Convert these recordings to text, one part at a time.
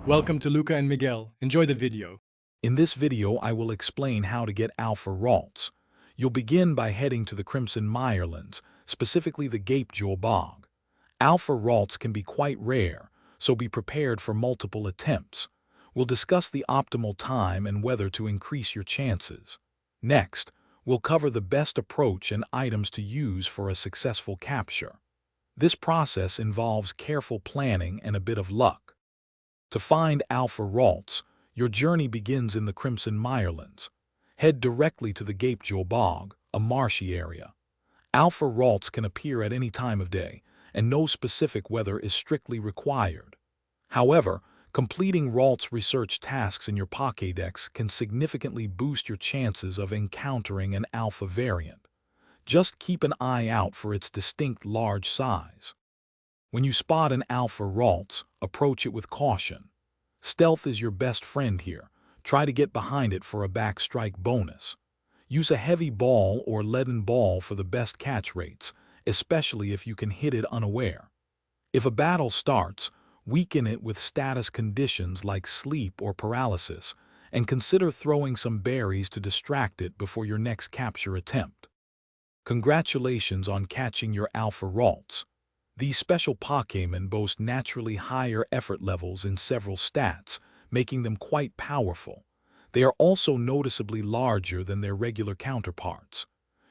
Welcome to Luca and Miguel. Enjoy the video. In this video, I will explain how to get Alpha Ralts. You'll begin by heading to the Crimson Mirelands, specifically the Gapejaw Bog. Alpha Ralts can be quite rare, so be prepared for multiple attempts. We'll discuss the optimal time and whether to increase your chances. Next, we'll cover the best approach and items to use for a successful capture. This process involves careful planning and a bit of luck. To find Alpha Ralts, your journey begins in the Crimson Mirelands. Head directly to the Gapejaw Bog, a marshy area. Alpha Ralts can appear at any time of day, and no specific weather is strictly required. However, completing Ralts research tasks in your Pokédex can significantly boost your chances of encountering an Alpha variant. Just keep an eye out for its distinct large size. When you spot an Alpha Ralts, approach it with caution. Stealth is your best friend here. Try to get behind it for a backstrike bonus. Use a heavy ball or leaden ball for the best catch rates, especially if you can hit it unaware. If a battle starts, weaken it with status conditions like sleep or paralysis, and consider throwing some berries to distract it before your next capture attempt. Congratulations on catching your Alpha Ralts. These special Pokémon boast naturally higher effort levels in several stats, making them quite powerful. They are also noticeably larger than their regular counterparts.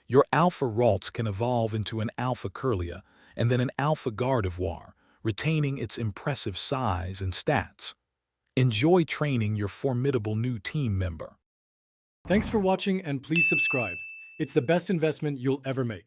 Your Alpha Ralts can evolve into an Alpha Curlia and then an Alpha Gardevoir, retaining its impressive size and stats. Enjoy training your formidable new team member. Thanks for watching and please subscribe. It's the best investment you'll ever make.